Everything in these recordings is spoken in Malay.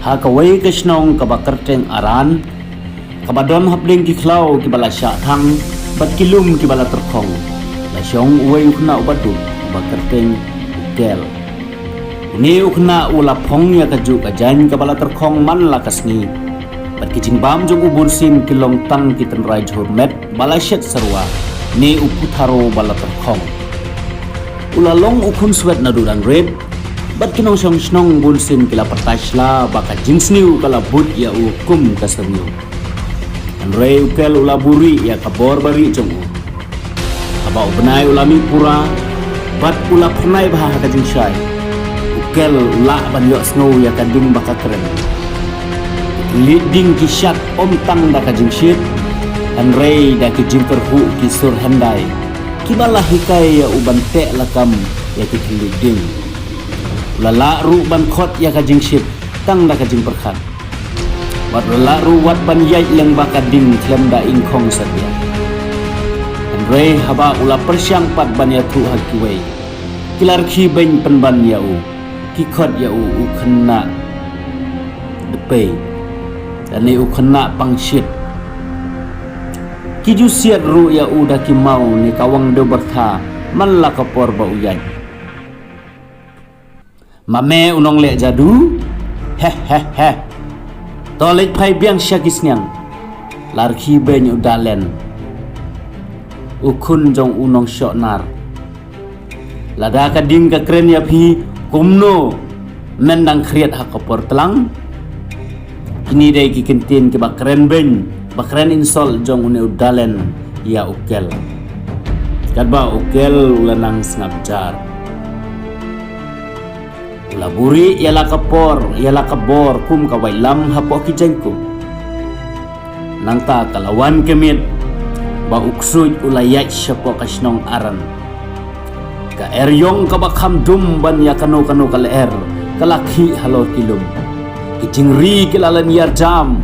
Hakaway kasnong kabakarteng aran, kabadon hapling kiklau kibala syatang, bat kilum kibala terkong. Lasyong uway ukna ubadu, kabakarteng ugel. Ini ukna ulapong ya kaju kajan kabala terkong man lakasni. Bat kijing bam jong ubun sim kilong tang kitan rai hormet bala syat sarwa. Ni uputaro bala terkong. Ulalong ukun swet na dudang red, bat kinong syong snong bunsin kila pertasla baka jinsniu kala but ya ukum kasarniu. Anre ukel ulaburi ya kabor bari jong u. Aba ubenay ulami pura, bat ula pernay baha kajing syai. Ukel ula ban yok snow ya kading baka keren. Liding kisyat omtang da kajing syit, anre da kijing terhu kisur handai. Kibala hikai ya uban te lakam ya kikiliding. Lala ru ban khot ya kajing ship tang da kajing perkhat. Wat lala ru wat ban yai yang bakading klem da ingkong satya. Andre haba ula persyang pat ban ya tu hakiwei. Kilar ki ben penban ya u. Ki khot ya u kena depe. Dan u kena pangshit. Kiju siat ru ya udah kimau ni kawang do bertha man la kapor ba uyai. Mame unong le jadu he tolik phai biang syakisnyang larki ben udalen ukun jong unong syoknar lada kading ka kren ya phi kumno mendang kriat hakapor telang kini dai ki kentin ke bakren ben bakren insol jong une udalen ya ukel kadba ukel ulanang snapjar ulaburi yala kapor yala kabor kum kawailam hapo kijengku nangta kalawan kemit ba uksuj ulayat syapo kasnong aran ka eryong kabakam dum ban ya kanu kaleer kalaki halo kilum kijingri kilalan yar jam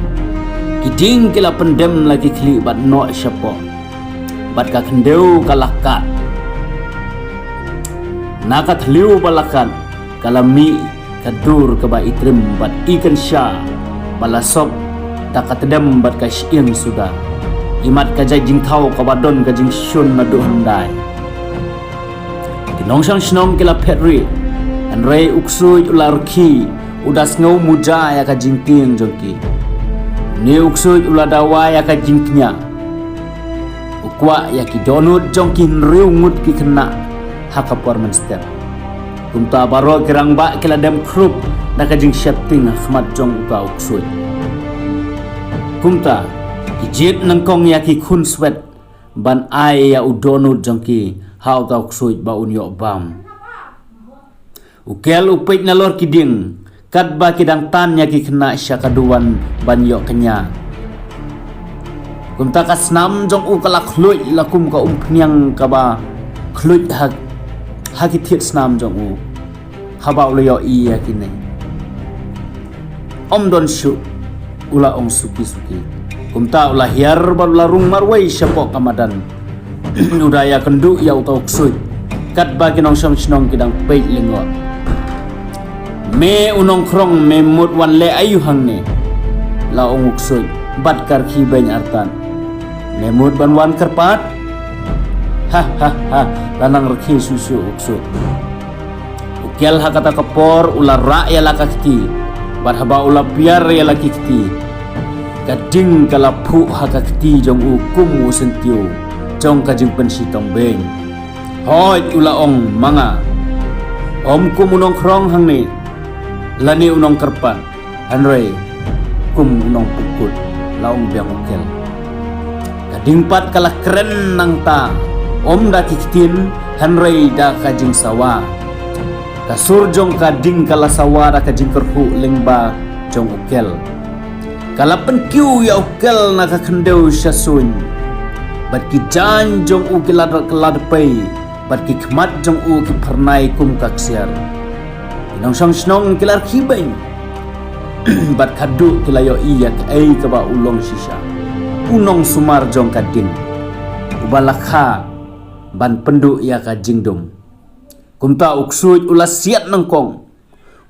kiding kila pendem lagi kli bat no syapo bat ka kendeu kalakat nakat liu balakan kalami kadur keba itrim bat ikan sya balasop takatedem bat ka sying sudah imat kajai jingtau kabadon kajing syun nadu handai kinong sang snong kila petri anrei uksuj ularki udas ngau muja ya kajing ting jongki ni uksuj uladawa ya kajingknya ukwa ya ki donut jongkin riungut ki kena hakapor menster kumta baro kirang ba kila dem krup na kajing syapting khmat jong uka uksuj kumta kijit nangkong ya ki khun swet ban ai ya udonut jongki hau ta uksuj ba unyo bam ukel upik na lor kiding kadba kidang tan ya ki kena syakaduan banyo kenya kumta kasnam jong u kala khluj lakum ka umpnyang ka ba khluj hak thit snam jong u habau le yo i ya kine om don shu ula ong suki kumta ula hiar bar larung marwai syapo kamadan udaya kendu ya utau ksuj kadba kinong syamsnong kidang pei lengwa me unong krong me mut wan le ayu hang ne la ong uksuj bat kar khi ben artan me mut ban wan kerpat ha lanang rekhi susu uksuj ukel hakata kapor ular ra ya lakakti bat haba ula piar ya lakikti kading kalapu hakakti jong ukum usentiu jong kajing pensitong ben hoi ula ong manga om kum unong krong hang ne lani unong kerpan hanrei kum unong pukut laung biang ukel kading pat kala keren nang ta om da kiktin hanrei da kajing sawa kasur jong kading kala sawa da kajing kerhu lengba jong ukel kala penkiu ya ukel na kakendeu syasun bat ki jan jong u kelad pei bat ki khmat jong u ki pernai kum kaksiar nong sang snong kilar khibeng bat kadu kilayo iya ai ka ba ulong sisa unong sumar jong kadin ubalakha ban pendu ya ka jingdum kumta uksuj ulas siat nangkong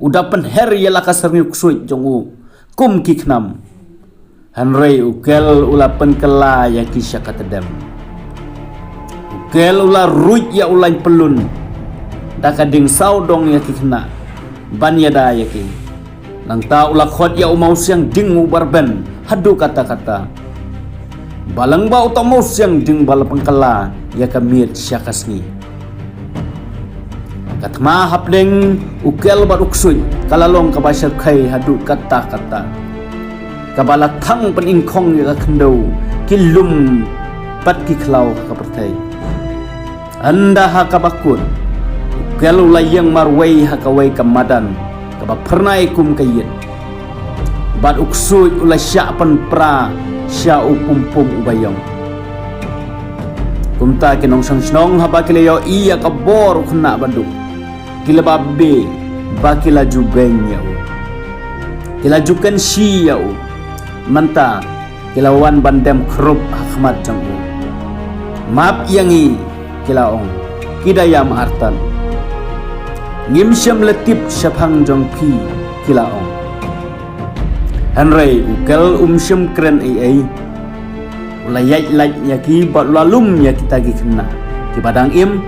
udah penher ya la kasarni uksuj jong u kum kiknam hanrei ukel ula penkela yang kisah katedem ukel ula ruj ya ulai pelun dakading saudong ya kikna ban yada ya ki nang ta ula khot ya umau siang ding ubarben hadu kata-kata balang ba utamo siang ding bala pengkela ya kamit syakasni katma hapdeng ukel bat uksuy kalalong kabasyak kai hadu kata-kata kabala thang peningkong ya kendo kilum pat kiklau kapertai anda hakabakun ukel ulayang marway hakaway kamadan kaba pernai kum kayit bat uksuy ulay syapan pra sya upumpum ubayong kumta kinong sang haba kilayo iya kabor kena bandung kila babe bakila jubeng yau kila jukan si yau manta kila wan bandem krup ahmad jangku map yangi kila ong kidayam artan ngimsyam letip syapang jong pi kila ong hanrei ukel syam keren ai ulayat laj yaki bat lalum ya kita gi kena ki badang im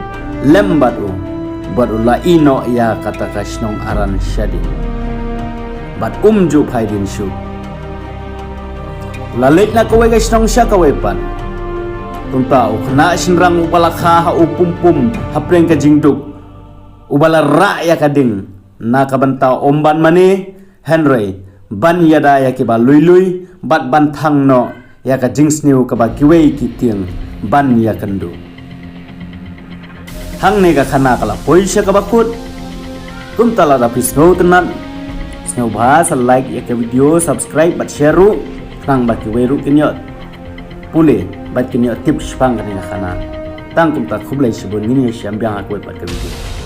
lembat bat ula ino ya kata kasnong aran syadin bat ju phaidin shu lalit na kawai kasnong sya kawai pan tunta ukna sinrang upalakha ha upumpum hapreng ka jingduk ubala ra ya kading na kabanta omban mani henry ban yada ya ki ba lui bat ban thang no ya ka jingsniu ka ba kiwei ki tiang ban ya kandu hang nega khana kala poisya kabakut kum tala da pisno tenan sneu bahasa like ya ke video subscribe bat share ru nang baki weru kinyot pule bat kinyot tips pang kana khana tang kum ta khublai sibun ngini syambyang aku bat ke video